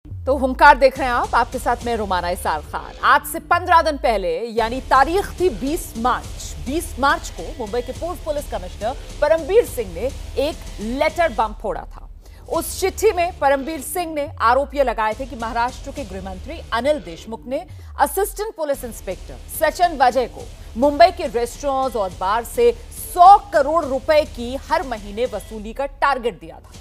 तो हुंकार देख रहे हैं आप, आपके साथ मैं रुमाना इसार खान। आज से 15 दिन पहले यानी तारीख थी 20 मार्च को मुंबई के पूर्व पुलिस कमिश्नर परमबीर सिंह ने एक लेटर बम फोड़ा था। उस चिट्ठी में परमबीर सिंह ने आरोप यह लगाए थे कि महाराष्ट्र के गृह मंत्री अनिल देशमुख ने असिस्टेंट पुलिस इंस्पेक्टर सचिन वाजे को मुंबई के रेस्टोरेंट्स और बार से 100 करोड़ रुपए की हर महीने वसूली का टारगेट दिया था।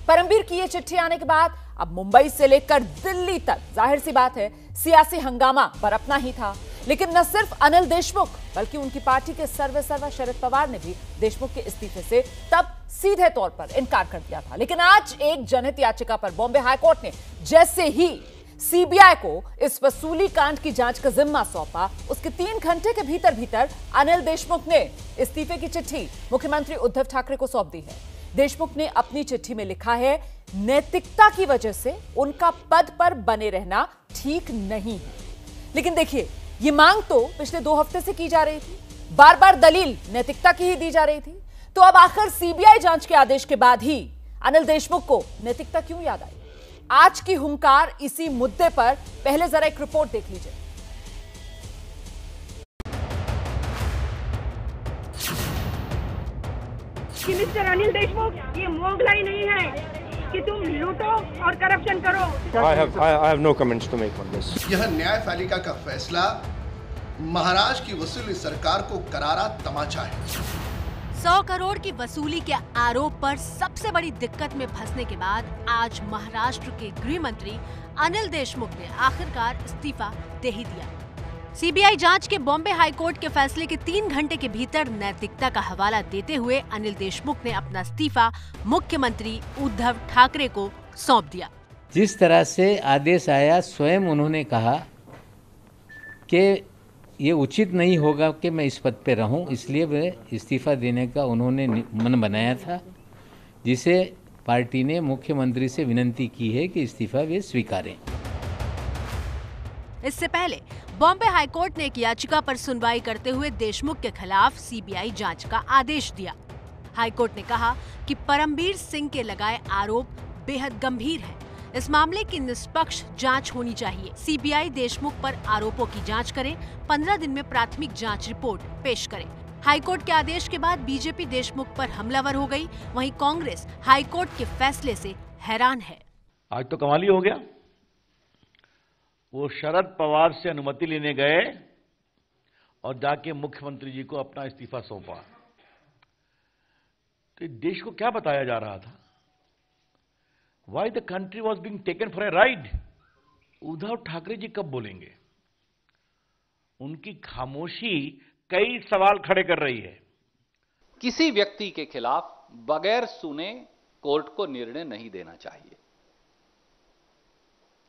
परमबीर की यह चिट्ठी आने के बाद अब मुंबई से लेकर दिल्ली तक जाहिर सी बात है सियासी हंगामा बरपना ही था। लेकिन न सिर्फ अनिल देशमुख बल्कि उनकी पार्टी के सर्वेसर्वा शरद पवार ने भी देशमुख के इस्तीफे से तब सीधे तौर पर इनकार कर दिया था। लेकिन आज एक जनहित याचिका पर बॉम्बे हाईकोर्ट ने जैसे ही सीबीआई को इस वसूली कांड की जांच का जिम्मा सौंपा, उसके 3 घंटे के भीतर अनिल देशमुख ने इस्तीफे की चिट्ठी मुख्यमंत्री उद्धव ठाकरे को सौंप दी है। देशमुख ने अपनी चिट्ठी में लिखा है, नैतिकता की वजह से उनका पद पर बने रहना ठीक नहीं है। लेकिन देखिए, ये मांग तो पिछले 2 हफ्ते से की जा रही थी, बार बार दलील नैतिकता की ही दी जा रही थी। तो अब आखिर सीबीआई जांच के आदेश के बाद ही अनिल देशमुख को नैतिकता क्यों याद आई? आज की हुंकार इसी मुद्दे पर। पहले जरा एक रिपोर्ट देख लीजिए। कि मिस्टर अनिल देशमुख, ये मोगलाई नहीं है कि तुम लूटो और करप्शन करो। I have no comments to make on this. यह न्यायपालिका का फैसला महाराष्ट्र की वसूली सरकार को करारा तमाचा है। 100 करोड़ की वसूली के आरोप पर सबसे बड़ी दिक्कत में फंसने के बाद आज महाराष्ट्र के गृह मंत्री अनिल देशमुख ने आखिरकार इस्तीफा दे ही दिया। सीबीआई जांच के बॉम्बे हाईकोर्ट के फैसले के 3 घंटे के भीतर नैतिकता का हवाला देते हुए अनिल देशमुख ने अपना इस्तीफा मुख्यमंत्री उद्धव ठाकरे को सौंप दिया। जिस तरह से आदेश आया, स्वयं उन्होंने कहा कि ये उचित नहीं होगा कि मैं इस पद पे रहूं, इसलिए वे इस्तीफा देने का उन्होंने मन बनाया था, जिसे पार्टी ने मुख्यमंत्री से विनती की है कि इस्तीफा वे स्वीकारें। इससे पहले बॉम्बे हाईकोर्ट ने एक याचिका पर सुनवाई करते हुए देशमुख के खिलाफ सीबीआई जांच का आदेश दिया। हाईकोर्ट ने कहा कि परमबीर सिंह के लगाए आरोप बेहद गंभीर हैं। इस मामले की निष्पक्ष जांच होनी चाहिए। सीबीआई देशमुख पर आरोपों की जांच करे, 15 दिन में प्राथमिक जांच रिपोर्ट पेश करे। हाईकोर्ट के आदेश के बाद बीजेपी देशमुख पर हमलावर हो गई। वहीं कांग्रेस हाईकोर्ट के फैसले से हैरान है। आज तो कमाल ही हो गया। वो शरद पवार से अनुमति लेने गए और जाके मुख्यमंत्री जी को अपना इस्तीफा सौंपा। तो देश को क्या बताया जा रहा था? Why the country was being taken for a ride? Uddhav Thackeray ji कब बोलेंगे? उनकी खामोशी कई सवाल खड़े कर रही है। किसी व्यक्ति के खिलाफ बगैर सुने कोर्ट को निर्णय नहीं देना चाहिए।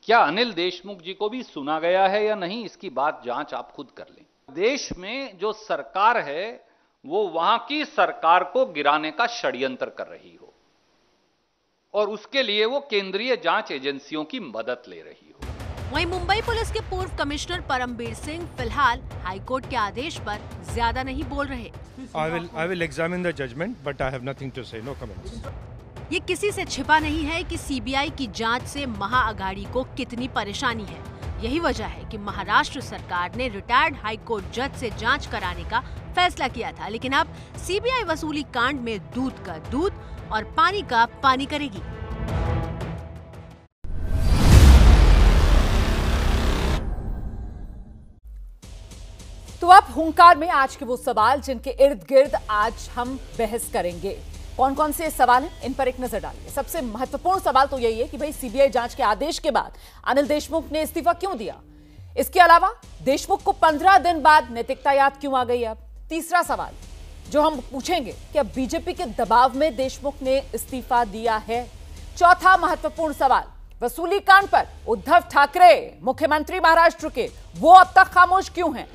क्या अनिल देशमुख जी को भी सुना गया है या नहीं, इसकी बात जांच आप खुद कर लें। देश में जो सरकार है वो वहां की सरकार को गिराने का षड्यंत्र कर रही हो और उसके लिए वो केंद्रीय जांच एजेंसियों की मदद ले रही हो। वहीं मुंबई पुलिस के पूर्व कमिश्नर परमबीर सिंह फिलहाल हाईकोर्ट के आदेश पर ज्यादा नहीं बोल रहे। I will examine the judgment, but I have nothing to say. No comments. ये किसी से छिपा नहीं है कि सीबीआई की जांच से महाअघाड़ी को कितनी परेशानी है। यही वजह है कि महाराष्ट्र सरकार ने रिटायर्ड हाईकोर्ट जज से जांच कराने का फैसला किया था। लेकिन अब सीबीआई वसूली कांड में दूध का दूध और पानी का पानी करेगी। तो अब हुंकार में आज के वो सवाल जिनके इर्द गिर्द आज हम बहस करेंगे। कौन कौन से सवाल हैं, इन पर एक नजर डालिए। सबसे महत्वपूर्ण सवाल तो यही है कि भाई सीबीआई जांच के आदेश के बाद अनिल देशमुख ने इस्तीफा क्यों दिया? इसके अलावा देशमुख को 15 दिन बाद नैतिकता याद क्यों आ गई? अब तीसरा सवाल जो हम पूछेंगे कि अब बीजेपी के दबाव में देशमुख ने इस्तीफा दिया है। चौथा महत्वपूर्ण सवाल, वसूली कांड पर उद्धव ठाकरे मुख्यमंत्री महाराष्ट्र के, वो अब तक खामोश क्यों हैं?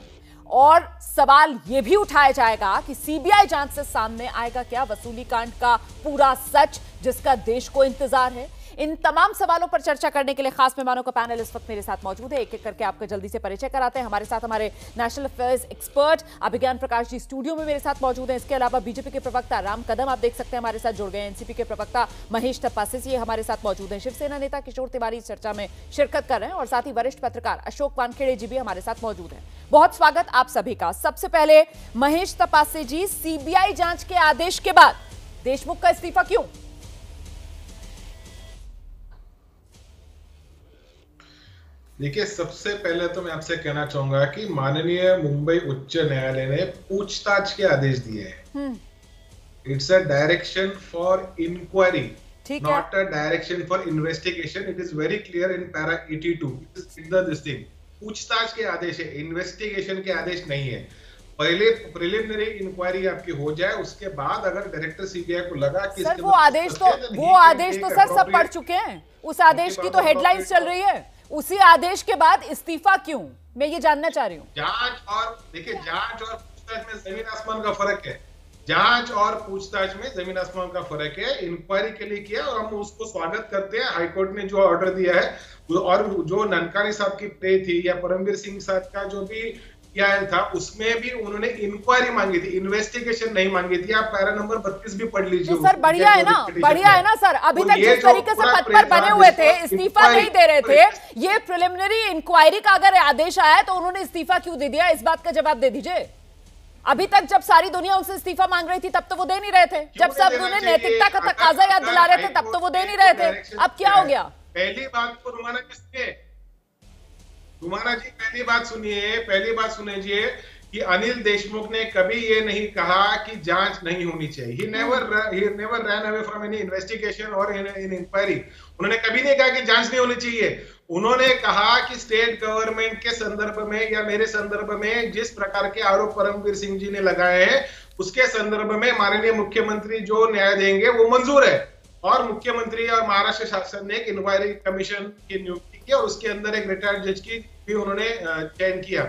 और सवाल यह भी उठाया जाएगा कि सीबीआई जांच से सामने आएगा क्या वसूली कांड का पूरा सच, जिसका देश को इंतजार है? इन तमाम सवालों पर चर्चा करने के लिए खास मेहमानों का पैनल इस वक्त मेरे साथ मौजूद है। एक एक करके आपका जल्दी से परिचय कराते हैं। हमारे साथ हमारे नेशनल अफेयर्स एक्सपर्ट अभिज्ञान प्रकाश जी स्टूडियो में मेरे साथ मौजूद हैं। इसके अलावा बीजेपी के प्रवक्ता राम कदम आप देख सकते हैं हमारे साथ जुड़ गए। एनसीपी के प्रवक्ता महेश तपासे जी हमारे साथ मौजूद हैं। शिवसेना नेता किशोर तिवारी इस चर्चा में शिरकत कर रहे हैं और साथ ही वरिष्ठ पत्रकार अशोक वानखेड़े जी भी हमारे साथ मौजूद हैं। बहुत स्वागत आप सभी का। सबसे पहले महेश तपासे जी, सीबीआई जांच के आदेश के बाद देशमुख का इस्तीफा क्यों? देखिए, सबसे पहले तो मैं आपसे कहना चाहूंगा कि माननीय मुंबई उच्च न्यायालय ने पूछताछ के आदेश दिए हैं। It's a direction for inquiry, not a direction for investigation. It is very clear in para 82। This thing पूछताछ के आदेश है, इन्वेस्टिगेशन के आदेश नहीं है। पहले प्रिलिमिनरी इंक्वायरी आपकी हो जाए, उसके बाद अगर डायरेक्टर सीबीआई को लगा कि सर वो आदेश तो सर सब पढ़ चुके हैं। उस आदेश की तो हेडलाइंस चल रही है। उसी आदेश के बाद इस्तीफा क्यों, मैं ये जानना चाह रही हूँ। जांच और देखिए, जांच और पूछताछ में जमीन आसमान का फर्क है। जांच और पूछताछ में जमीन आसमान का फर्क है। इंक्वायरी के लिए किया और हम उसको स्वागत करते हैं। हाईकोर्ट ने जो ऑर्डर दिया है, और जो ननकानी साहब की प्ले थी या परमवीर सिंह साहब का जो भी था, उसमें भी उन्होंने इंक्वायरी मांगी थी, इन्वेस्टिगेशन नहीं मांगी थी। आप पैरा नंबर 32 भी पढ़ लीजिए। तो सर बढ़िया है ना सर। अभी तक जिस तरीके से पद पर बने हुए थे, इस्तीफा नहीं दे रहे थे, ये प्रिलिमिनरी इंक्वायरी का अगर आदेश आया तो उन्होंने इस्तीफा क्यों दे दिया? इस बात का जवाब दे दीजिए। अभी तक जब सारी दुनिया उनसे इस्तीफा मांग रही थी तब तो वो दे नहीं रहे थे। जब सब उन्हें नैतिकता का तकाजा याद दिला रहे थे तब तो वो दे नहीं रहे थे। अब क्या हो गया? पहली बात को रुमाना किसने, रुमाना जी पहली बात सुनिए कि अनिल देशमुख ने कभी ये नहीं कहा कि जांच नहीं होनी चाहिए। he never ran away from any investigation or in inquiry। उन्होंने कभी नहीं कहा कि जांच नहीं होनी चाहिए। उन्होंने कहा कि स्टेट गवर्नमेंट के संदर्भ में या मेरे संदर्भ में जिस प्रकार के आरोप परमवीर सिंह जी ने लगाए हैं, उसके संदर्भ में माननीय मुख्यमंत्री जो न्याय देंगे वो मंजूर है। और मुख्यमंत्री और महाराष्ट्र शासन ने एक इंक्वायरी कमीशन की नियुक्ति की और उसके अंदर एक रिटायर्ड जज की भी उन्होंने चयन किया।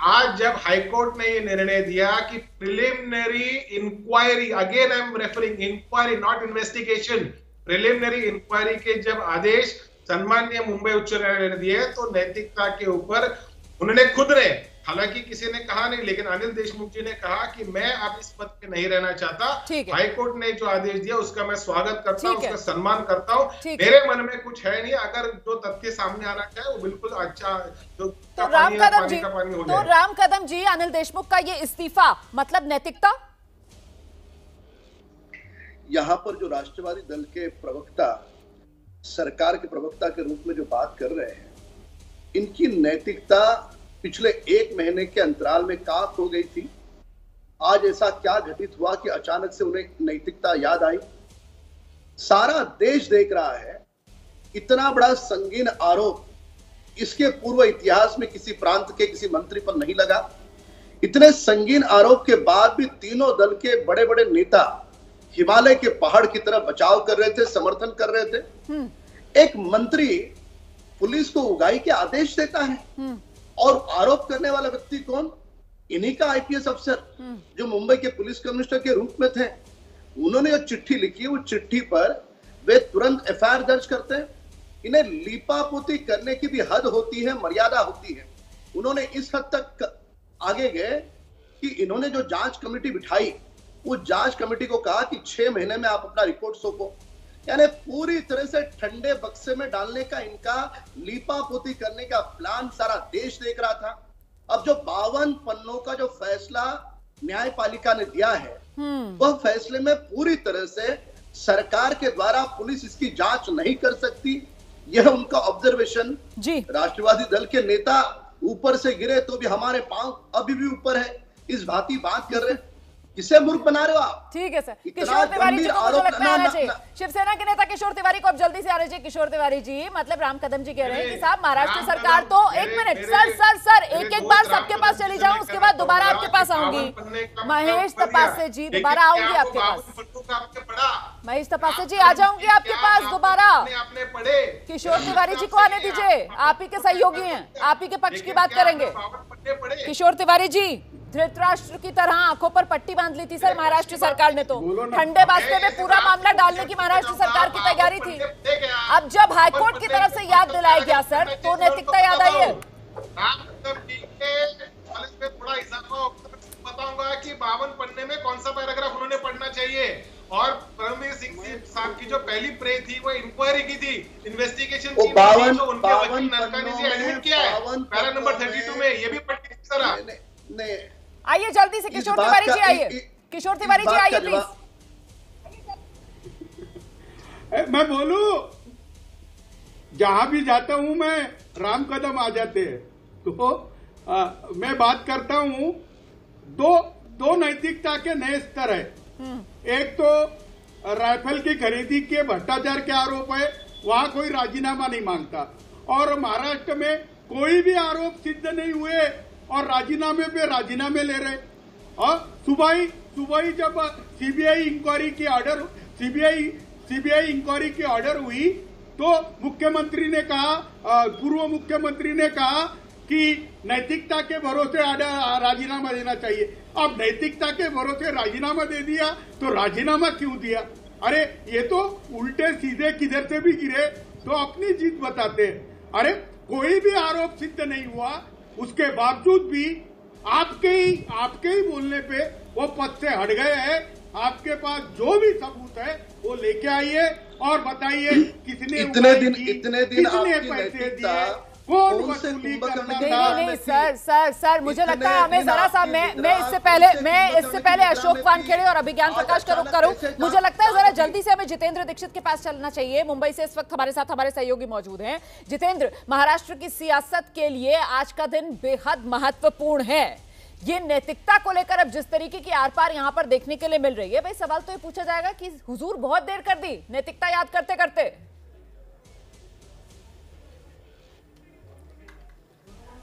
आज जब हाईकोर्ट ने ये निर्णय दिया कि preliminary inquiry, again I am referring inquiry not investigation, preliminary inquiry के जब आदेश सम्माननीय मुंबई उच्च न्यायालय ने दिए तो नैतिकता के ऊपर उन्होंने खुद ने, हालांकि किसी ने कहा नहीं, लेकिन अनिल देशमुख जी ने कहा कि मैं अब इस पद पे नहीं रहना चाहता। हाईकोर्ट ने जो आदेश दिया उसका मैं स्वागत करता हूं, उसका सम्मान करता हूं। मेरे मन में कुछ है नहीं, अगर जो तथ्य सामने आना चाहिए वो बिल्कुल अच्छा तो राम कदम जी अनिल देशमुख का ये इस्तीफा मतलब नैतिकता? यहाँ पर जो राष्ट्रवादी दल के प्रवक्ता सरकार के प्रवक्ता के रूप में जो बात कर रहे हैं, इनकी नैतिकता पिछले 1 महीने के अंतराल में कहां खो गई थी? आज ऐसा क्या घटित हुआ कि अचानक से उन्हें नैतिकता याद आई? सारा देश देख रहा है, इतना बड़ा संगीन आरोप इसके पूर्व इतिहास में किसी प्रांत के किसी मंत्री पर नहीं लगा। इतने संगीन आरोप के बाद भी तीनों दल के बड़े बड़े नेता हिमालय के पहाड़ की तरह बचाव कर रहे थे, समर्थन कर रहे थे। एक मंत्री पुलिस को उगाही के आदेश देता है और आरोप करने वाला व्यक्ति कौन? इन्हीं का आईपीएस अफसर जो मुंबई के पुलिस कमिश्नर के रूप में थे। उन्होंने जो चिट्ठी लिखी, वो चिट्ठी पर वे तुरंत एफआईआर दर्ज करते हैं। इन्हें लीपापोती करने की भी हद होती है, मर्यादा होती है। उन्होंने इस हद तक आगे गए कि इन्होंने जो जांच कमेटी बिठाई, वो जांच कमेटी को कहा कि 6 महीने में आप अपना रिपोर्ट सौंपो। यानी पूरी तरह से ठंडे बक्से में डालने का, इनका लीपापोती करने का प्लान सारा देश देख रहा था। अब जो 52 पन्नों का जो फैसला न्यायपालिका ने दिया है, वह फैसले में पूरी तरह से सरकार के द्वारा पुलिस इसकी जांच नहीं कर सकती, यह उनका ऑब्जर्वेशन। राष्ट्रवादी दल के नेता ऊपर से गिरे तो भी हमारे पांव अभी भी ऊपर है, इस भांति बात कर रहे। किसे मूर्ख बना रहे हो आप? ठीक है सर। किशोर तिवारी जी को मुझे लगता है आना चाहिए। शिवसेना के नेता किशोर तिवारी को अब जल्दी से आना चाहिए। किशोर तिवारी जी, मतलब राम कदम जी कह रहे हैं कि साहब महाराष्ट्र सरकार तो, एक मिनट सर, एक बार सबके पास चली जाऊं, उसके बाद दोबारा आपके पास आऊंगी। महेश तपासे जी दोबारा आऊंगी आपके पास। महेश तपासे जी आ जाऊंगी आपके पास दोबारा। किशोर तिवारी जी को आने दीजिए, आप ही के सहयोगी हैं, आप ही के पक्ष की बात करेंगे। किशोर तिवारी जी धृतराष्ट्र की तरह आंखों पर पट्टी बांध ली थी सर महाराष्ट्र सरकार ने। तो ठंडे बास्ते में पूरा मामला डालने की महाराष्ट्र सरकार की तैयारी थी। अब जब हाईकोर्ट की तरफ से याद दिलाया गया सर, तो नैतिकता याद आई है। थोड़ा इजाफा बताऊंगा कि 52 पन्ने में कौन सा पैराग्राफ उन्होंने पढ़ना चाहिए। और परमवीर सिंह साहब की जो पहली प्रे थी वो इंक्वायरी की थी, इन्वेस्टिगेशन की थी, जो उनके वकील नरकानी जी एडमिट किया है पैरा नंबर 32 में, ये भी पढ़ी थी सर। आइए जल्दी से किशोर तिवारी जी आइए, किशोर तिवारी जी आइए प्लीज। मैं बोलूं, जहां भी जाता हूं मैं राम कदम आ जाते हैं। तो मैं बात करता हूं, दो नैतिकता के नए स्तर है। एक तो राइफल की खरीदी के भ्रष्टाचार के आरोप है, वहां कोई राजीनामा नहीं मांगता। और महाराष्ट्र में कोई भी आरोप सिद्ध नहीं हुए और राजीनामे पे राजीनामे ले रहे। और सुबह ही जब सीबीआई इंक्वायरी की ऑर्डर हुई तो मुख्यमंत्री ने कहा, पूर्व मुख्यमंत्री ने कहा कि नैतिकता के भरोसे राजीनामा देना चाहिए। अब नैतिकता के भरोसे राजीनामा दे दिया तो राजीनामा क्यों दिया? अरे ये तो उल्टे सीधे किधर से भी गिरे तो अपनी जीत बताते हैं। अरे कोई भी आरोप सिद्ध नहीं हुआ, उसके बावजूद भी आपके ही बोलने पे वो पद से हट गए हैं। आपके पास जो भी सबूत है वो लेके आइए और बताइए किसने इतने दिन कितने पैसे दिए, कौन वसूली करता था। नहीं सर मुझे लगता है हमें जरा सा मैं इससे पहले अशोक वानखेड़े और अभिज्ञान प्रकाश का रुख करूं। मुझे लगता है जरा जल्दी से हमें जितेंद्र दीक्षित के पास चलना चाहिए। मुंबई से इस वक्त हमारे साथ हमारे सहयोगी मौजूद हैं। जितेंद्र, महाराष्ट्र की सियासत के लिए आज का दिन बेहद महत्वपूर्ण है। ये नैतिकता को लेकर अब जिस तरीके की आर पार यहां पर देखने के लिए मिल रही है, भाई सवाल तो ये पूछा जाएगा कि हुजूर बहुत देर कर दी नैतिकता याद करते करते।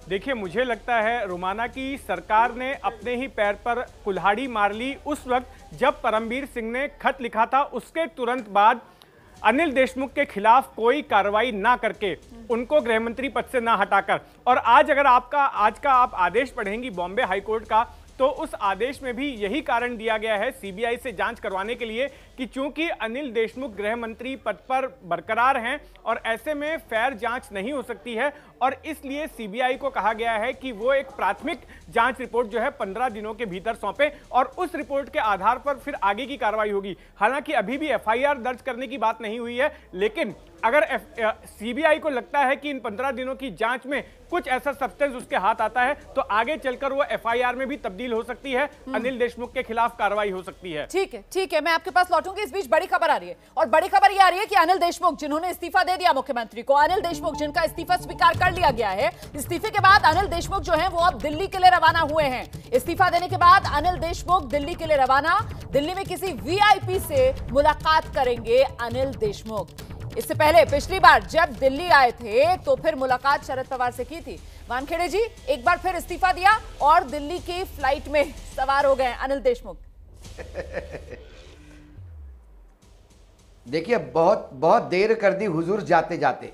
देखिए, मुझे लगता है रोमाना की सरकार ने अपने ही पैर पर कुल्हाड़ी मार ली उस वक्त जब परमवीर सिंह ने खत लिखा था। उसके तुरंत बाद अनिल देशमुख के खिलाफ कोई कार्रवाई ना करके, उनको गृह मंत्री पद से ना हटाकर, और आज अगर आज का आप आदेश पढ़ेंगी बॉम्बे हाईकोर्ट का, तो उस आदेश में भी यही कारण दिया गया है सीबीआई से जांच करवाने के लिए कि चूंकि अनिल देशमुख गृह मंत्री पद पर बरकरार हैं और ऐसे में फेयर जांच नहीं हो सकती है, और इसलिए सीबीआई को कहा गया है कि वो एक प्राथमिक जांच रिपोर्ट जो है 15 दिनों के भीतर सौंपे और उस रिपोर्ट के आधार पर फिर आगे की कार्रवाई होगी। हालांकि अभी भी एफआईआर दर्ज करने की बात नहीं हुई है, लेकिन अगर सीबीआई को लगता है कि इन 15 दिनों की जांच में कुछ ऐसा सब्सटेंस उसके हाथ आता है तो आगे चलकर वो एफआईआर में भी तब्दील हो सकती है, अनिल देशमुख के खिलाफ कार्रवाई हो सकती है। ठीक है, मैं आपके पास लौटूंगी। इस बीच बड़ी खबर आ रही है, और बड़ी खबर ये आ रही है कि अनिल देशमुख, जिन्होंने इस्तीफा दे दिया मुख्यमंत्री को, अनिल देशमुख जिनका इस्तीफा स्वीकार कर लिया गया है, इस्तीफे के बाद अनिल देशमुख जो है वो अब दिल्ली के लिए रवाना हुए हैं। इस्तीफा देने के बाद अनिल देशमुख दिल्ली के लिए रवाना। दिल्ली में किसी वीआईपी से मुलाकात करेंगे अनिल देशमुख। इससे पहले पिछली बार जब दिल्ली आए थे तो फिर मुलाकात शरद पवार से की थी। वानखेड़े जी, एक बार फिर इस्तीफा दिया और दिल्ली की फ्लाइट में सवार हो गए अनिल देशमुख। देखिए, बहुत देर कर दी हुजूर जाते जाते।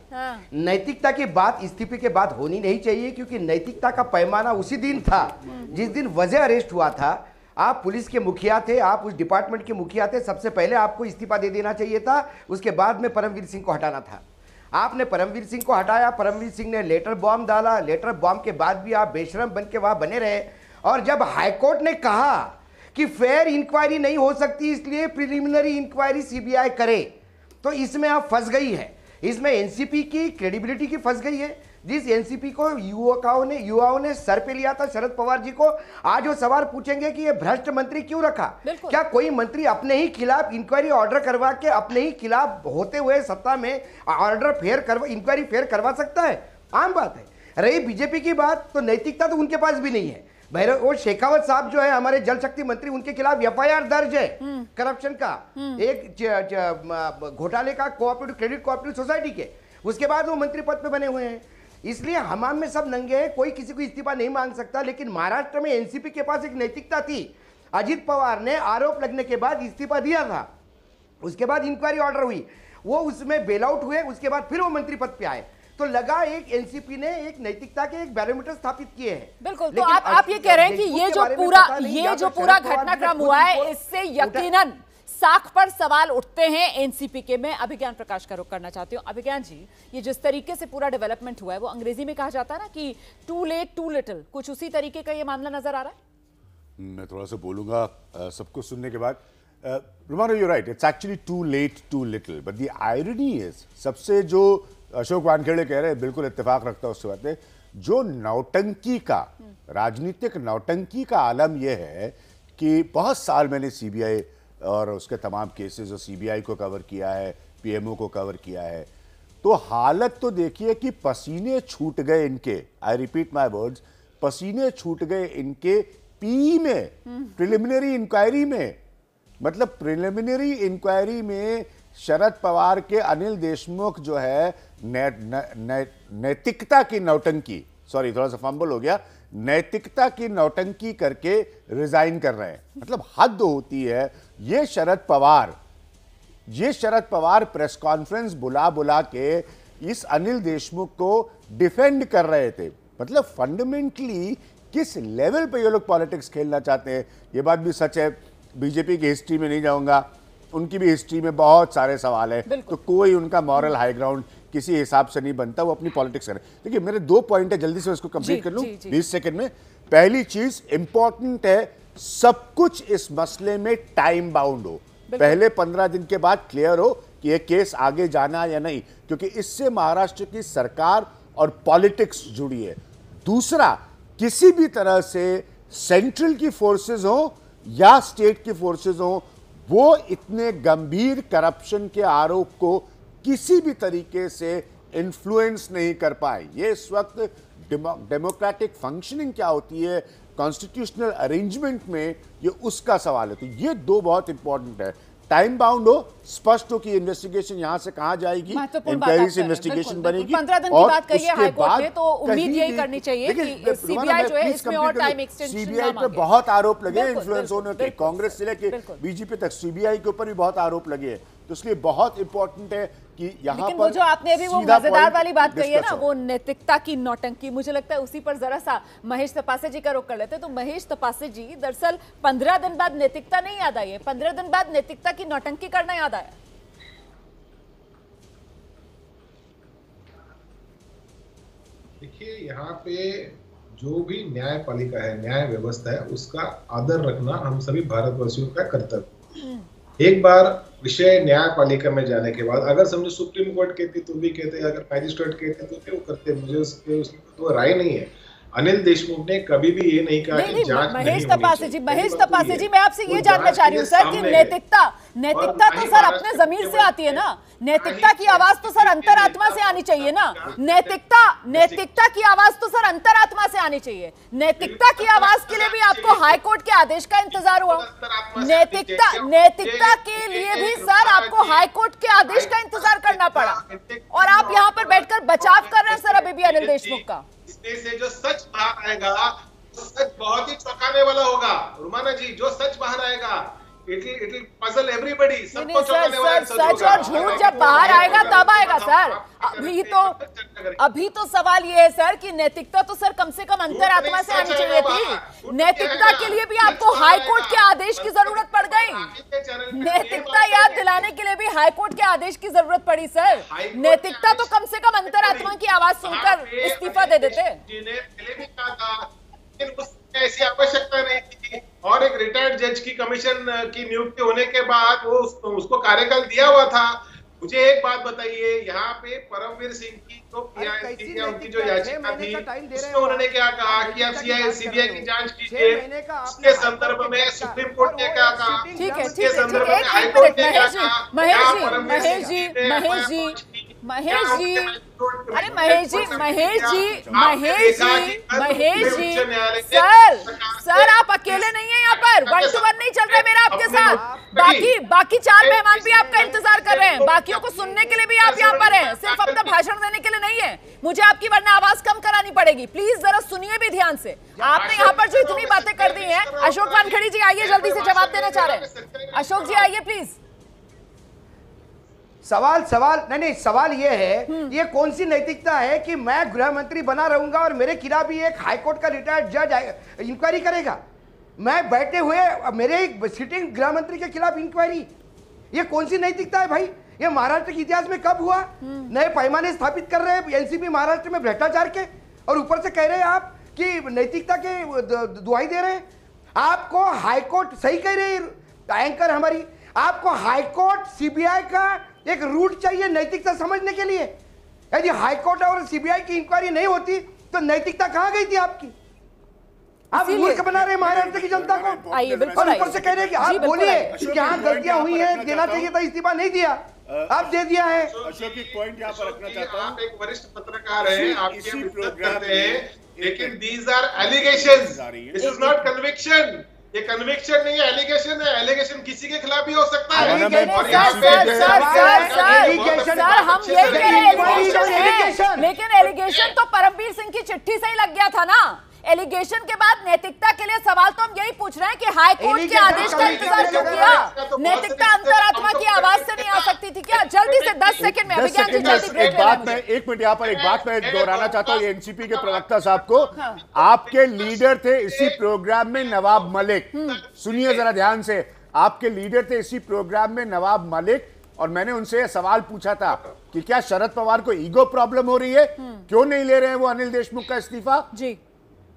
नैतिकता की बात इस्तीफे के बाद होनी नहीं चाहिए, क्योंकि नैतिकता का पैमाना उसी दिन था जिस दिन वजह अरेस्ट हुआ था। आप पुलिस के मुखिया थे, आप उस डिपार्टमेंट के मुखिया थे, सबसे पहले आपको इस्तीफा दे देना चाहिए था, उसके बाद में परमवीर सिंह को हटाना था। आपने परमवीर सिंह को हटाया, परमवीर सिंह ने लेटर बॉम्ब डाला, लेटर बॉम्ब के बाद भी आप बेशरम बन के वहां बने रहे। और जब हाईकोर्ट ने कहा कि फेयर इंक्वायरी नहीं हो सकती इसलिए प्रिलिमिनरी इंक्वायरी सीबीआई करे, तो इसमें आप फंस गई है, इसमें एनसीपी की क्रेडिबिलिटी की फंस गई है। जिस एनसीपी को युवाओं ने सर पे लिया था शरद पवार जी को, आज वो सवाल पूछेंगे कि ये भ्रष्ट मंत्री क्यों रखा। क्या कोई मंत्री अपने ही खिलाफ इंक्वायरी ऑर्डर करवा के अपने ही खिलाफ होते हुए सत्ता में इंक्वायरी फेयर करवा सकता है? आम बात है। रही बीजेपी की बात, तो नैतिकता तो उनके पास भी नहीं है। वो शेखावत साहब जो है हमारे जल शक्ति मंत्री, उनके खिलाफ एफआईआर दर्ज है करप्शन का, एक घोटाले का कोऑपरेटिव क्रेडिट कोऑपरेटिव सोसाइटी के। उसके बाद वो मंत्री पद पे बने हुए हैं। इसलिए हमाम में सब नंगे हैं, कोई किसी को इस्तीफा नहीं मांग सकता। लेकिन महाराष्ट्र में एनसीपी के पास एक नैतिकता थी। अजित पवार ने आरोप लगने के बाद इस्तीफा दिया था, उसके बाद इंक्वायरी ऑर्डर हुई, वो उसमें बेल आउट हुए, उसके बाद फिर वो मंत्री पद पे आए। तो लगा एक एनसीपी ने एक नैतिकता के एक बैरोमीटर स्थापित किए हैं। बिल्कुल, तो आप ये कह रहे हैं कि ये जो पूरा घटनाक्रम हुआ है इससे यकीनन साख पर सवाल उठते हैं एनसीपी के। मैं अभिज्ञान प्रकाश का रुख करना चाहती हूँ। अभिज्ञान जी, ये जिस तरीके से पूरा डेवलपमेंट हुआ है वो अंग्रेजी में कहा जाता है ना कि टू लेट टू लिटिल, कुछ उसी तरीके का ये मामला नजर आ रहा है। मैं थोड़ा सा बोलूंगा सबको सुनने के बाद। Rumana, you right, it's actually too late too little, but the irony is, सबसे जो अशोक वानखेड़े कह रहे हैं बिल्कुल इत्तेफाक रखता है उससे बातें, जो नौटंकी का, राजनीतिक नौटंकी का आलम यह है कि बहुत साल मैंने सीबीआई और उसके तमाम केसेस और सीबीआई को कवर किया है, पीएमओ को कवर किया है, तो हालत तो देखिए कि पसीने छूट गए इनके, आई रिपीट माय वर्ड्स, पसीने छूट गए इनके पी में, प्रिलिमिनरी इंक्वायरी में। मतलब प्रिलिमिनरी इंक्वायरी में शरद पवार के अनिल देशमुख जो है नैतिकता की नौटंकी, सॉरी थोड़ा सा फंबल हो गया, नैतिकता की नौटंकी करके रिजाइन कर रहे हैं। मतलब हद होती है। ये शरद पवार प्रेस कॉन्फ्रेंस बुला बुला के इस अनिल देशमुख को डिफेंड कर रहे थे। मतलब फंडामेंटली किस लेवल पे ये लोग पॉलिटिक्स खेलना चाहते हैं, ये बात भी सच है। बीजेपी की हिस्ट्री में नहीं जाऊंगा, उनकी भी हिस्ट्री में बहुत सारे सवाल हैं, तो कोई उनका मॉरल हाई ग्राउंड किसी हिसाब से नहीं बनता, वो अपनी पॉलिटिक्स करें। देखिए मेरे 2 पॉइंट है, जल्दी से उसको कंप्लीट कर लूं 20 सेकंड में। पहली चीज इंपॉर्टेंट है, सब कुछ इस मसले में टाइम बाउंड हो, पहले 15 दिन के बाद क्लियर हो कि ये केस आगे जाना या नहीं, क्योंकि इससे महाराष्ट्र की सरकार और पॉलिटिक्स जुड़ी है। दूसरा, किसी भी तरह से सेंट्रल की फोर्सेस हो या स्टेट की फोर्सेस हो, वो इतने गंभीर करप्शन के आरोप को किसी भी तरीके से इन्फ्लुएंस नहीं कर पाए। ये इस वक्त डेमोक्रेटिक फंक्शनिंग क्या होती है कॉन्स्टिट्यूशनल अरेंजमेंट में, ये उसका सवाल है। तो ये 2 बहुत इंपॉर्टेंट है, टाइम बाउंड हो, स्पष्ट हो कि इन्वेस्टिगेशन यहां से कहां जाएगी, इंक्वायरी से इन्वेस्टिगेशन बनेगी। 15 दिन की बात कही है हाईकोर्ट ने, तो उम्मीद यही करनी चाहिए कि सीबीआई जो है इसमें और टाइम एक्सटेंशन ना सीबीआई पे बहुत आरोप लगे इन्फ्लुएंस होने के, कांग्रेस से लेकर बीजेपी तक सीबीआई के ऊपर भी बहुत आरोप लगे हैं। तो इसलिए बहुत इंपॉर्टेंट है कि यहाँ पर वो जो आपने अभी वो मजेदार वाली बात कही है ना, वो नैतिकता की नौटंकी, मुझे लगता है उसी पर जरा सा महेश तपासे जी का रुख कर लेते। तो महेश तपासे जी, दरअसल 15 दिन बाद नैतिकता नहीं याद आई है, 15 दिन बाद नैतिकता की नौटंकी करना याद आया। देखिए यहाँ पे जो भी न्यायपालिका है, न्याय व्यवस्था है, उसका आदर रखना हम सभी भारतवासियों का कर्तव्य। एक बार विषय न्यायपालिका में जाने के बाद अगर समझो सुप्रीम कोर्ट कहती तो भी कहते, अगर मैजिस्ट्रेट कहते तो क्यों करते, मुझे उसमें तो राय नहीं है। अनिल देशमुख ने कभी भी ये नहीं कहा कि जांच नहीं महेश तपासे जी, मैं आपसे ये जानना चाह रही हूँ सर कि नैतिकता तो सर अपने जमीर से आती है ना, नैतिकता की आवाज तो सर अंतरात्मा से आनी चाहिए ना, नैतिकता की आवाज तो सर अंतरात्मा से आनी चाहिए। नैतिकता की आवाज के लिए भी आपको हाईकोर्ट के आदेश का इंतजार हुआ, नैतिकता के लिए भी सर आपको हाईकोर्ट के आदेश का इंतजार करना पड़ा, और आप यहाँ पर बैठकर बचाव कर रहे हैं सर अभी भी अनिल देशमुख का। इसमें से जो सच बाहर आएगा, सच बहुत ही चौंकाने वाला होगा। रुमाना जी, जो सच बाहर आएगा, इट विल पजल एवरीबॉडी, सबको चौंकाने वाला सच और झूठ जब बाहर आएगा तब आएगा सर। अभी तो सवाल ये है सर कि नैतिकता तो सर कम से कम अंतरात्मा से आनी चाहिए थी। नैतिकता के लिए भी आपको हाईकोर्ट के आदेश की जरूरत पड़ गई, नैतिकता याद दिलाने के लिए भी हाईकोर्ट के आदेश की जरूरत पड़ी सर। नैतिकता तो कम से कम अंतरात्मा की आवाज सुनकर इस्तीफा दे देते। ऐसी आवश्यकता नहीं थी, और एक रिटायर्ड जज की कमीशन की नियुक्ति होने के बाद वो उसको कार्यकाल दिया हुआ था। मुझे एक बात बताइए, यहाँ पे परमवीर सिंह की जो पीआईएल या उनकी जो याचिका थी, उसमें उन्होंने क्या कहा कि आप सीबीआई की जांच कीजिए, उसके संदर्भ में सुप्रीम कोर्ट ने क्या कहा, उसके संदर्भ में हाईकोर्ट ने क्या कहा। महेश जी, सर आप अकेले नहीं है यहाँ पर, 1 to 1 नहीं चल रहा है मेरा आपके साथ। बाकी 4 मेहमान भी आपका इंतजार कर रहे हैं, बाकियों को सुनने के लिए भी आप यहाँ पर हैं, सिर्फ अपना भाषण देने के लिए नहीं है। मुझे आपकी वरना आवाज कम करानी पड़ेगी, प्लीज जरा सुनिए भी ध्यान से। आपने यहाँ पर जो इतनी बातें कर दी हैं, अशोक वानखेड़े जी आइए, जल्दी से जवाब देना चाह रहे हैं। अशोक जी आइए प्लीज। सवाल नहीं, सवाल ये है, ये कौन सी नैतिकता है कि मैं गृह मंत्री बना रहूंगा और मेरे खिलाफ भी एक हाईकोर्ट का रिटायर्ड जज इंक्वायरी करेगा? मैं बैठे हुए मेरे एक सिटिंग गृह मंत्री के खिलाफ इंक्वायरी, ये कौन सी नैतिकता है भाई? ये महाराष्ट्र के इतिहास में कब हुआ? नए पैमाने स्थापित कर रहे हैं एनसीपी महाराष्ट्र में भ्रष्टाचार के, और ऊपर से कह रहे हैं आप कि नैतिकता के दुहाई दे रहे हैं। आपको हाईकोर्ट, सही कह रहे हैं एंकर हमारी, आपको हाईकोर्ट सीबीआई का एक रूट चाहिए नैतिकता समझने के लिए। यदि हाईकोर्ट और सीबीआई की इंक्वायरी नहीं होती तो नैतिकता कहां गई थी आपकी? आप मूर्ख बना रहे महाराष्ट्र की जनता को। आइए, बिल्कुल ऊपर से कह रहे हैं कि आप बोलिए कि क्या गलतियां हुई हैं, देना चाहिए था, इस्तीफा नहीं दिया, आप दे दिया है। अशोक एक पॉइंट यहाँ पर रखना चाहता हूँ। आप एक वरिष्ठ पत्रकार हैं, आप इसी प्रोग्राम करते हैं, लेकिन these are allegations, this is not conviction. ये कन्विक्शन नहीं है, एलिगेशन है। एलिगेशन किसी के खिलाफ भी हो सकता है। सर, हम यही कह रहे हैं, लेकिन एलिगेशन तो परमबीर सिंह की चिट्ठी से ही लग गया था ना। एलिगेशन के बाद नैतिकता के लिए सवाल तो हम यही पूछ रहे हैं कि हाईकोर्ट के आदेश का इंतजार क्यों किया? नैतिकता अंतरात्मा की आवाज से नहीं आ सकती थी क्या? जल्दी से 10 सेकंड में एक मिनट यहाँ पर एक बात मैं दोहराना चाहता हूँ एनसीपी के प्रवक्ता साहब को। आपके लीडर थे इसी प्रोग्राम में नवाब मलिक, सुनिए जरा ध्यान से, आपके लीडर थे इसी प्रोग्राम में नवाब मलिक, और मैंने उनसे यह सवाल पूछा था कि क्या शरद पवार को ईगो प्रॉब्लम हो रही है, क्यों नहीं ले रहे हैं वो अनिल देशमुख का इस्तीफा? जी,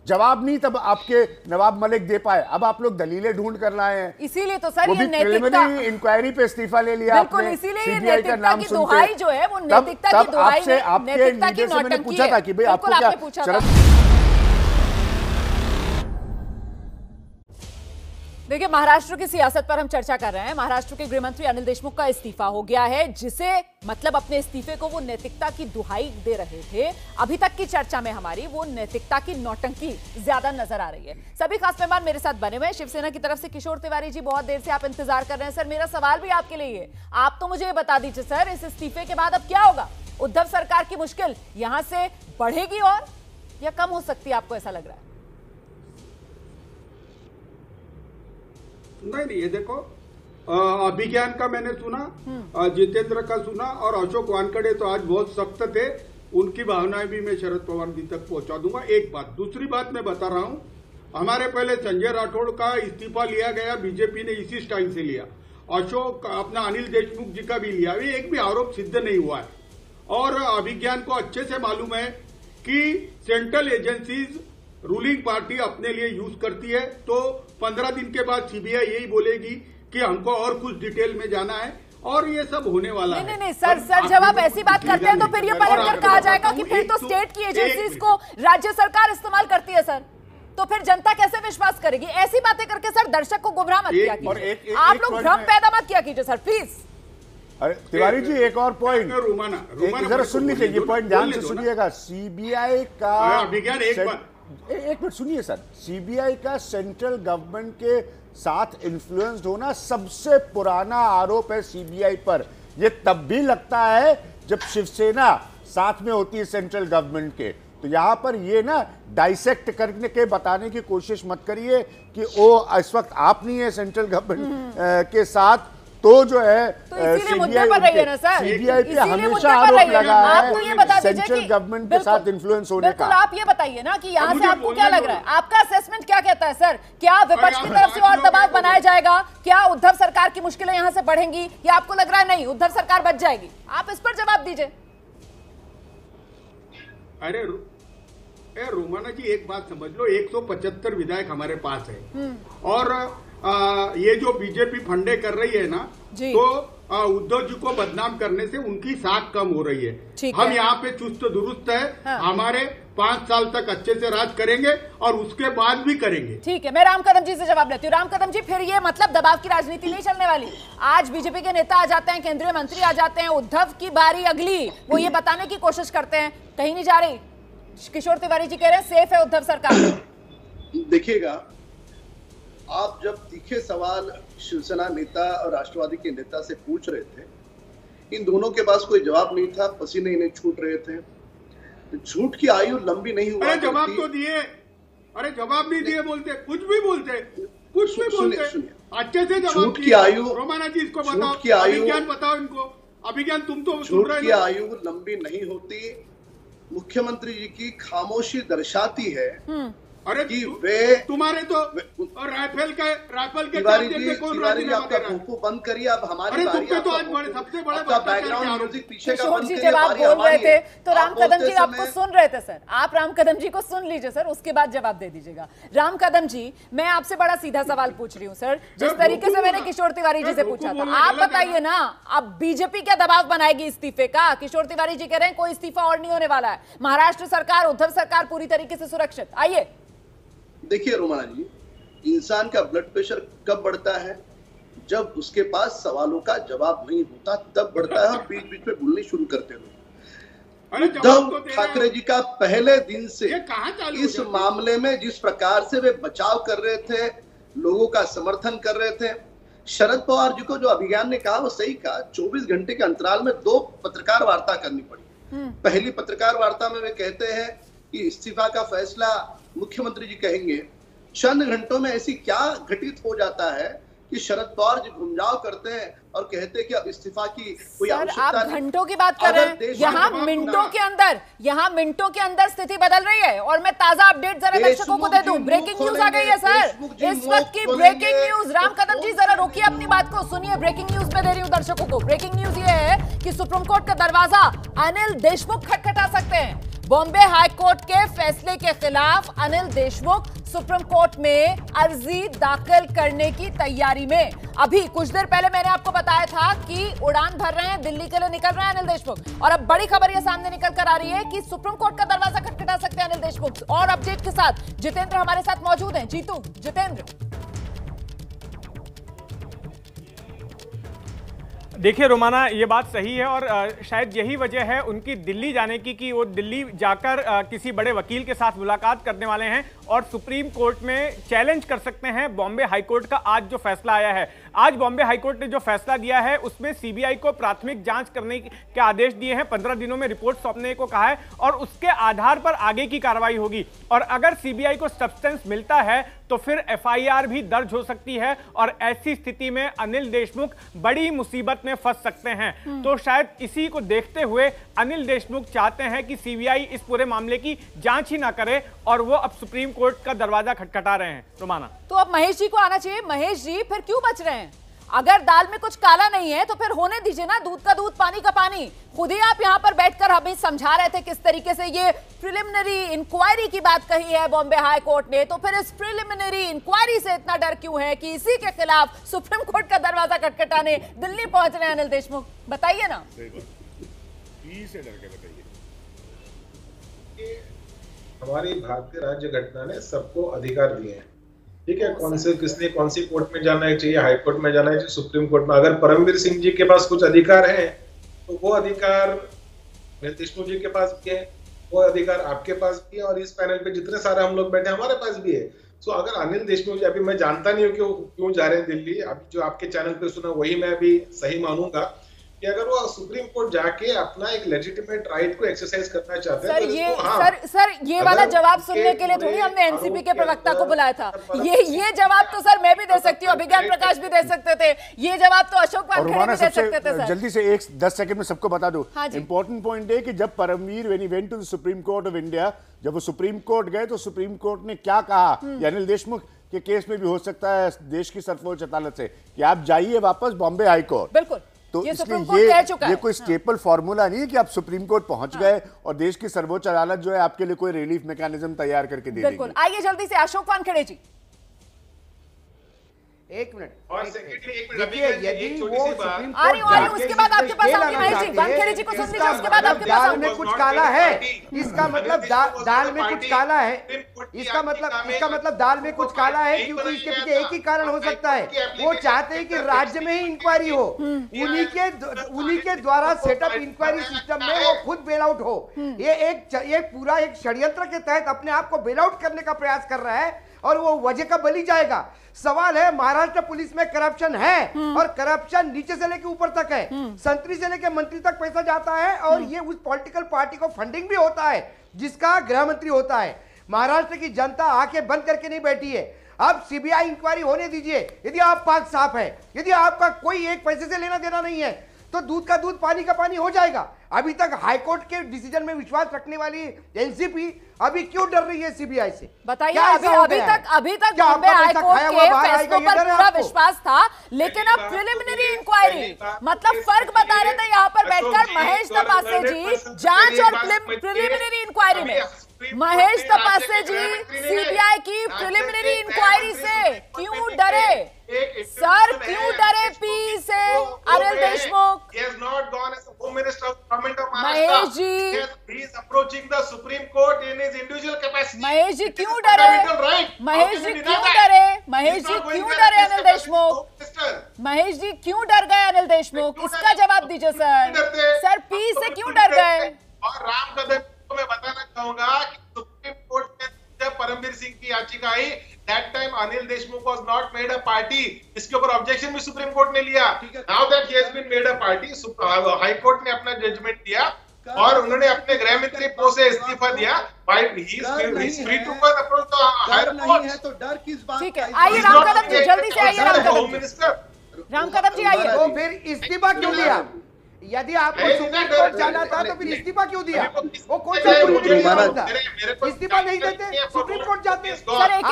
जवाब नहीं तब आपके नवाब मलिक दे पाए। अब आप लोग दलीलें ढूंढ कर लाए हैं, इसीलिए तो सर वो ये भी प्रिलिमिनरी इंक्वायरी पे इस्तीफा ले लिया आपने, सीबीआई का नाम सुनते। दुहाई जो है वो नैतिकता की दुहाई आपसे आपके लीडर से मैंने पूछा था कि भाई आपको क्या देखिए, महाराष्ट्र की सियासत पर हम चर्चा कर रहे हैं। महाराष्ट्र के गृह मंत्री अनिल देशमुख का इस्तीफा हो गया है, जिसे मतलब अपने इस्तीफे को वो नैतिकता की दुहाई दे रहे थे। अभी तक की चर्चा में हमारी वो नैतिकता की नौटंकी ज्यादा नजर आ रही है। सभी खास मेहमान मेरे साथ बने हुए हैं। शिवसेना की तरफ से किशोर तिवारी जी, बहुत देर से आप इंतजार कर रहे हैं। सर, मेरा सवाल भी आपके लिए है, आप तो मुझे बता दीजिए सर, इस इस्तीफे के बाद अब क्या होगा? उद्धव सरकार की मुश्किल यहां से बढ़ेगी और या कम हो सकती है, आपको ऐसा लग रहा है? नहीं, ये देखो, अभिज्ञान का मैंने सुना, जितेंद्र का सुना, और अशोक वानखड़े तो आज बहुत सख्त थे, उनकी भावनाएं भी मैं शरद पवार जी तक पहुंचा दूंगा। एक बात। दूसरी बात मैं बता रहा हूं, हमारे पहले संजय राठौड़ का इस्तीफा लिया गया, बीजेपी ने इसी स्टाइल से लिया। अशोक अपना अनिल देशमुख जी का भी लिया, एक भी आरोप सिद्ध नहीं हुआ है। और अभिज्ञान को अच्छे से मालूम है कि सेंट्रल एजेंसीज रूलिंग पार्टी अपने लिए यूज करती है, तो 15 दिन के बाद सीबीआई यही बोलेगी कि हमको और कुछ डिटेल में जाना है, और ये सब होने वाला है। नहीं सर, जब आप ऐसी बात करते हैं तो फिर ये पलटकर कहा जाएगा कि फिर तो स्टेट की एजेंसीज को राज्य सरकार इस्तेमाल करती है सर, तो फिर जनता कैसे विश्वास करेगी? ऐसी बातें करके सर दर्शक को गुमराह मत किया कीजिए, आप लोग भ्रम पैदा मत किया कीजिए सर, प्लीज। अरे तिवारी जी, एक और पॉइंट जरा सुन लीजिए, ये पॉइंट ध्यान से सुनिएगा। सीबीआई का एक मिनट सुनिए सर, सीबीआई का सेंट्रल गवर्नमेंट के साथ इन्फ्लुएंस्ड होना सबसे पुराना आरोप है सीबीआई पर। ये तब भी लगता है जब शिवसेना साथ में होती है सेंट्रल गवर्नमेंट के। तो यहां पर ये ना डाइसेक्ट करने के बताने की कोशिश मत करिए कि वो इस वक्त आप नहीं है सेंट्रल गवर्नमेंट के साथ, तो जो है सीबीआई पे हमेशा आरोप लगा है सेंट्रल गवर्नमेंट के साथ इन्फ्लुएंस होने का। आप ये बताइए ना कि यहाँ से आपको क्या लग रहा है, आपका असेसमेंट क्या कहता है सर? क्या विपक्ष की तरफ से और दबाव बनाया जाएगा? क्या उद्धव सरकार की मुश्किलें यहाँ से बढ़ेंगी, या आपको लग रहा है नहीं उद्धव सरकार बच जाएगी? आप इस पर जवाब दीजिए। अरे रोमाना जी, एक बात समझ लो, 175 विधायक हमारे पास है, और ये जो बीजेपी फंडे कर रही है ना, तो उद्धव जी को बदनाम करने से उनकी साख कम हो रही है। हम यहाँ पे चुस्त दुरुस्त है, हमारे 5 साल तक अच्छे से राज करेंगे और उसके बाद भी करेंगे। ठीक है, मैं राम कदम जी से जवाब लेती हूँ। राम कदम जी, फिर ये मतलब दबाव की राजनीति नहीं चलने वाली? आज बीजेपी के नेता आ जाते हैं, केंद्रीय मंत्री आ जाते हैं, उद्धव की बारी अगली, वो ये बताने की कोशिश करते हैं कहीं नहीं जा रही। किशोर तिवारी जी कह रहे हैं सेफ है उद्धव सरकार। देखिएगा, आप जब तीखे सवाल शिवसेना नेता और राष्ट्रवादी के नेता से पूछ रहे थे, इन दोनों के पास कोई जवाब नहीं था, पसीने इन्हें छूट रहे थे। झूठ की आयु लंबी नहीं हुआ। अरे जवाब तो दिए, अरे जवाब नहीं दिए बोलते, कुछ भी बोलते, कुछ भी बोलते, अच्छे से जवाब। झूठ की आयु, रोमाना जी इसको बताओ, की आयु, विज्ञान बताओ इनको, अभिज्ञान तुम तो झूठ की आयु लंबी नहीं होती। मुख्यमंत्री जी की खामोशी दर्शाती है अरे कि वे तुम्हारे तो राइफल के तिवारी जी आपका भूखू बंद करिए। अब हमारी बारी है। तो आज बड़े सबसे बड़े बैकग्राउंड म्यूजिक पीछे का बंद जी करिए। जब आप बोल रहे थे तो राम कदम जी आपको सुन रहे थे सर, आप राम कदम जी को सुन लीजिए सर, उसके बाद जवाब दे दीजिएगा। राम कदम जी, मैं आपसे बड़ा सीधा सवाल पूछ रही हूँ सर, जिस तरीके से मैंने किशोर तिवारी जी से पूछा था, आप बताइए ना, अब बीजेपी क्या दबाव बनाएगी इस्तीफे का? किशोर तिवारी जी कह रहे हैं कोई इस्तीफा और नहीं होने वाला है, महाराष्ट्र सरकार, उद्धव सरकार पूरी तरीके से सुरक्षित। आइए देखिए रोमाना जी, इंसान का ब्लड प्रेशर कब बढ़ता है? जब उसके पास सवालों का जवाब नहीं होता, तब बढ़ता है। और बीच बीच में बोलनी शुरू करते लोग। उद्धव ठाकरे जी का पहले दिन से इस मामले में जिस प्रकार से वे बचाव कर रहे थे, लोगों का समर्थन कर रहे थे, शरद पवार जी को जो अभिज्ञान ने कहा वो सही कहा। 24 घंटे के अंतराल में 2 पत्रकार वार्ता करनी पड़ी। पहली पत्रकार वार्ता में वे कहते हैं कि इस्तीफा का फैसला मुख्यमंत्री जी कहेंगे। चंद घंटों में ऐसी क्या घटित हो जाता है कि शरद पवार जी घुमजाव करते हैं और कहते हैं कि अब इस्तीफा की कोई आवश्यकता नहीं। आप घंटों की बात कर रहे हैं, यहाँ मिनटों के अंदर स्थिति बदल रही है। और मैं ताजा अपडेट जरा दर्शकों को दे दूं, ब्रेकिंग न्यूज आ गई है सर, इस वक्त की ब्रेकिंग न्यूज। राम कदम जी जरा रोकिए अपनी बात को, सुनिए, ब्रेकिंग न्यूज में दे रही हूं दर्शकों को। ब्रेकिंग न्यूज ये है कि सुप्रीम कोर्ट का दरवाजा अनिल देशमुख खटखटा सकते हैं। बॉम्बे हाई कोर्ट के फैसले के खिलाफ अनिल देशमुख सुप्रीम कोर्ट में अर्जी दाखिल करने की तैयारी में। अभी कुछ देर पहले मैंने आपको बताया था कि उड़ान भर रहे हैं, दिल्ली के लिए निकल रहे हैं अनिल देशमुख। और अब बड़ी खबर ये सामने निकल कर आ रही है कि सुप्रीम कोर्ट का दरवाजा खटखटा सकते हैं अनिल देशमुख। और अपडेट के साथ जितेंद्र हमारे साथ मौजूद हैं। जीतू, जितेंद्र। देखिए रोमाना, ये बात सही है और शायद यही वजह है उनकी दिल्ली जाने की कि वो दिल्ली जाकर किसी बड़े वकील के साथ मुलाकात करने वाले हैं और सुप्रीम कोर्ट में चैलेंज कर सकते हैं बॉम्बे हाईकोर्ट का आज जो फैसला आया है। आज बॉम्बे हाईकोर्ट ने जो फैसला दिया है उसमें सीबीआई को प्राथमिक जांच करने के आदेश दिए हैं, 15 दिनों में रिपोर्ट सौंपने को कहा है और उसके आधार पर आगे की कार्रवाई होगी। और अगर सीबीआई को सब्सटेंस मिलता है तो फिर एफआईआर भी दर्ज हो सकती है और ऐसी स्थिति में अनिल देशमुख बड़ी मुसीबत में फंस सकते हैं। तो शायद इसी को देखते हुए अनिल देशमुख चाहते हैं कि सीबीआई इस पूरे मामले की जांच ही ना करे और वो अब सुप्रीम कोर्ट का दरवाजा खटखटा रहे हैं। रोमाना, तो अब महेश जी को आना चाहिए। महेश जी, फिर क्यों बच रहे हैं? अगर दाल में कुछ काला नहीं है तो फिर होने दीजिए ना, दूध का दूध पानी का पानी। खुद ही आप यहाँ पर बैठकर हमें समझा रहे थे किस तरीके से ये प्रिलिमिनरी इंक्वायरी की बात कही है बॉम्बे हाई कोर्ट ने। तो फिर इस प्रिलिमिनरी इंक्वायरी से इतना डर क्यों है कि इसी के खिलाफ सुप्रीम कोर्ट का दरवाजा खटखटाने दिल्ली पहुंच रहे हैं अनिल देशमुख? बताइए ना। से डर के बताइए। हमारी भारतीय राज्य घटना ने सबको अधिकार दिए हैं, ठीक है, कौन से किसने कौन सी कोर्ट में जाना चाहिए, हाई कोर्ट में जाना चाहिए, सुप्रीम कोर्ट में। अगर परमवीर सिंह जी के पास कुछ अधिकार है तो वो अधिकार देशमुख जी के पास भी है, वो अधिकार आपके पास भी है और इस पैनल पे जितने सारे हम लोग बैठे हमारे पास भी है। सो अगर अनिल देशमुख जी, अभी मैं जानता नहीं हूँ क्यों जा रहे हैं दिल्ली, अभी जो आपके चैनल पे सुना वही मैं अभी सही मानूंगा कि अगर वो सुप्रीम कोर्ट जाके अपना एक लेजिटिमेट राइट को एक्सरसाइज करना चाहते हैं सर ये वाला जवाब सुनने के लिए थोड़ी हमने एनसीपी के प्रवक्ता को बुलाया था। ये जवाब तो सर मैं भी दे सकती हूँ, अभिज्ञान प्रकाश भी दे सकते थे, ये जवाब तो अशोक वानखेड़े भी दे सकते थे सर। जल्दी से 10 सेकंड में सबको बता दूं, इंपॉर्टेंट पॉइंट है कि जब Paramvir when he went to the Supreme Court of India, जब वो सुप्रीम कोर्ट गए तो सुप्रीम कोर्ट ने क्या कहा कि अनिल देशमुख के केस में भी हो सकता है देश की सर्वोच्च अदालत से कि आप जाइए वापस बॉम्बे हाई कोर्ट। बिल्कुल, तो ये इसलिए ये कोई स्टेपल फॉर्मूला नहीं है कि आप सुप्रीम कोर्ट पहुंच गए और देश की सर्वोच्च अदालत जो है आपके लिए कोई रिलीफ मैकेनिज्म तैयार करके दे देगी। बिल्कुल, आइए जल्दी से अशोक वानखेड़े जी। एक मिनट और सेक्रेटरी, एक मिनट, देखिए यदि वो सुप्रीम कोर्ट उसके बाद आपके पास आऊंगी महेश जी, वानखेड़े जी को सुन लीजिए, उसके बाद आपके पास दाल में कुछ काला है, इसका मतलब दाल में कुछ काला है, इसका मतलब दाल में कुछ काला है, क्योंकि इसके पीछे एक ही कारण हो सकता है, वो चाहते हैं कि राज्य में ही इंक्वायरी हो, उन्हीं के द्वारा सेटअप इंक्वायरी सिस्टम में वो खुद बेल आउट हो। ये पूरा एक षड्यंत्र के तहत अपने आप को बेल आउट करने का प्रयास कर रहा है और वो वजह का बली जाएगा। सवाल है, महाराष्ट्र पुलिस में करप्शन है और करप्शन नीचे से लेकर ऊपर तक है, संतरी से लेकर मंत्री तक पैसा जाता है और ये उस पॉलिटिकल पार्टी को फंडिंग भी होता है जिसका गृह मंत्री होता है। महाराष्ट्र की जनता आंखें बंद करके नहीं बैठी है। अब सीबीआई इंक्वायरी होने दीजिए। यदि आप पाक साफ है, यदि आपका कोई एक पैसे से लेना देना नहीं है, तो दूध का दूध पानी का पानी हो जाएगा। अभी तक हाईकोर्ट के डिसीजन में विश्वास रखने वाली एनसीपी अभी क्यों डर रही है सीबीआई से? बताइए। अभी तक बॉम्बे हाईकोर्ट के फैसलों पर पूरा विश्वास था, लेकिन अब प्रिलिमिनरी इंक्वायरी, मतलब फर्क बता रहे थे यहाँ पर बैठकर महेश तपासे जी जांच और प्रिलिमिनरी इंक्वायरी में। महेश तपासे जी सीबीआई की प्रिलिमिनरी इंक्वायरी से क्यों डरे सर? क्यों डरे पी से अनिल देशमुख? महेश जी, महेश जी क्यों डरे? महेश जी क्यों डरे? महेश जी क्यों डरे अनिल देशमुख? महेश जी क्यों डर गए अनिल देशमुख? इसका जवाब दीजिए सर। सर पी से क्यों डर गए? और राम कदम को मैं बताना चाहूंगा कि सुप्रीम कोर्ट में जब परमबीर सिंह की याचिका आई, that time Anil Deshmukh was not made a party. इसके ऊपर ऑब्जेक्शन भी सुप्रीम कोर्ट ने लिया। Now that he has been made a party, high court ने अपना जजमेंट दिया और उन्होंने अपने गृह मंत्री पोस्ट से इस्तीफा दिया। Free to approach the higher court. तो डर किस बात? ठीक है, आइए राम कदम जी, जल्दी से आइए राम कदम जी आइए। तो फिर इस्तीफा क्यों दिया? यदि आपको सुप्रीम कोर्ट जाना था तो फिर इस्तीफा क्यों दिया? वो कौन सा इस्तीफा नहीं देते, सुप्रीम कोर्ट जाते। सर एक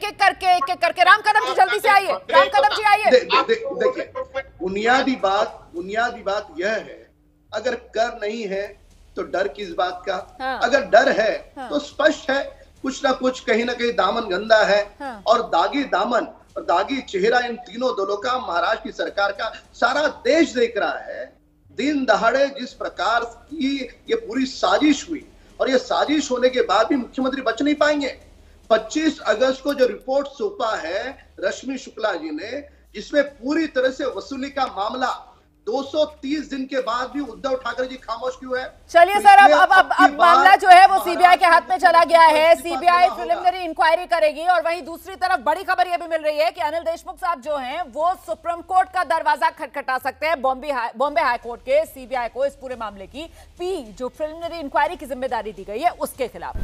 एक करके राम कदम जी जल्दी से आइए। राम कदम जी आइए। देखिए, बुनियादी बात यह है, अगर कर नहीं है तो डर किस बात का? अगर डर है तो स्पष्ट है कुछ ना कुछ कहीं ना कहीं दामन गंदा है। और दागी दामन और दागी चेहरा इन तीनों दलों का, महाराष्ट्र की सरकार का, सारा देश देख रहा है। दिन दहाड़े जिस प्रकार की ये पूरी साजिश हुई, और ये साजिश होने के बाद भी मुख्यमंत्री बच नहीं पाएंगे। 25 अगस्त को जो रिपोर्ट सौंपा है रश्मि शुक्ला जी ने, जिसमें पूरी तरह से वसूली का मामला, 230 दिन के बाद भी उद्धव ठाकरे जी खामोश क्यों है? चलिए सर, अब मामला जो है वो सीबीआई के हाथ में चला गया है। सीबीआई प्रिलिमिनरी इंक्वायरी करेगी। और वहीं दूसरी तरफ बड़ी खबर यह भी मिल रही है कि अनिल देशमुख साहब जो हैं वो सुप्रीम कोर्ट का दरवाजा खटखटा सकते हैं, बॉम्बे हाई कोर्ट के सीबीआई को, इस पूरे मामले की पी जो प्रिलिमिनरी इंक्वायरी की जिम्मेदारी दी गई है उसके खिलाफ।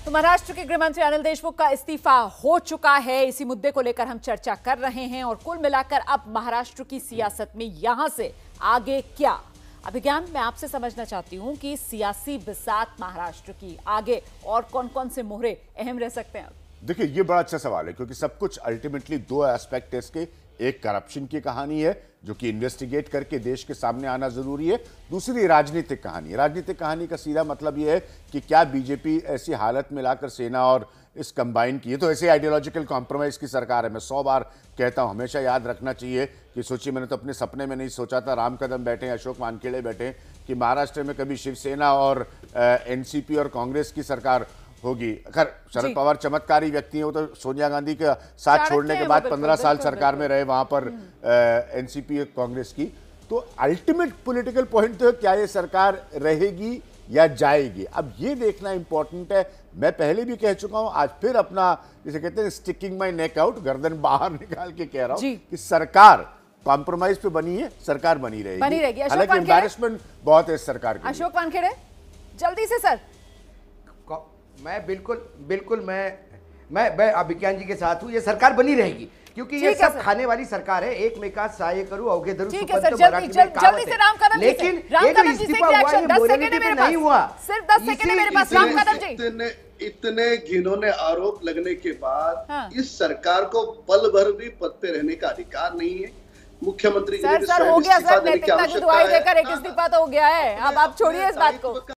तो महाराष्ट्र के गृहमंत्री अनिल देशमुख का इस्तीफा हो चुका है। इसी मुद्दे को लेकर हम चर्चा कर रहे हैं। और कुल मिलाकर अब महाराष्ट्र की सियासत में यहां से आगे क्या? अभिज्ञान, मैं आपसे समझना चाहती हूं कि सियासी बिसात महाराष्ट्र की आगे और कौन कौन से मोहरे अहम रह सकते हैं? देखिए, ये बड़ा अच्छा सवाल है, क्योंकि सब कुछ अल्टीमेटली दो एस्पेक्ट है इसके। एक करप्शन की कहानी है जो कि इन्वेस्टिगेट करके देश के सामने आना जरूरी है। दूसरी राजनीतिक कहानी है। राजनीतिक कहानी का सीधा मतलब यह है कि क्या बीजेपी ऐसी हालत में लाकर सेना और इस कंबाइन की, ये तो ऐसे आइडियोलॉजिकल कॉम्प्रोमाइज की सरकार है। मैं 100 बार कहता हूं, हमेशा याद रखना चाहिए कि सोचिए, मैंने तो अपने सपने में नहीं सोचा था, राम कदम बैठे, अशोक वानखेड़े बैठे, कि महाराष्ट्र में कभी शिवसेना और एनसीपी और कांग्रेस की सरकार होगी। अगर शरद पवार चमत्कारी व्यक्ति है, वो तो सोनिया गांधी का साथ छोड़ने के बाद 15 साल सरकार में रहे वहां पर एनसीपी कांग्रेस की। तो अल्टीमेट पॉलिटिकल पॉइंट तो क्या ये सरकार रहेगी या जाएगी, अब ये देखना इंपॉर्टेंट है। मैं पहले भी कह चुका हूं, आज फिर अपना जिसे कहते हैं स्टिकिंग माई नेक आउट, गर्दन बाहर निकाल के कह रहा हूं कि सरकार कॉम्प्रोमाइज पे बनी है, सरकार बनी रहेगी। हालांकि एम्बैरेसमेंट बहुत है इस सरकार की। अशोक वानखेड़े जल्दी से सर। मैं बिल्कुल मैं अभिज्ञान जी के साथ हूँ। ये सरकार बनी रहेगी क्योंकि ये सब खाने वाली सरकार है। एक में का सहाय करूँ अवघे धरू, जल्दी से राम कदम जी, लेकिन ये जो इस्तीफा हुआ ये मोरालिटी पे नहीं हुआ। सिर्फ 10 सेकंड मेरे पास। राम कदम जी, इतने घिनौने आरोप लगने के बाद इस सरकार को पल भर भी पद पे रहने का अधिकार नहीं है। मुख्यमंत्री सर हो गया सर, नैतिकता की दुआई देकर एक इस्तीफा तो हो गया है। अब आप छोड़िए इस बात को।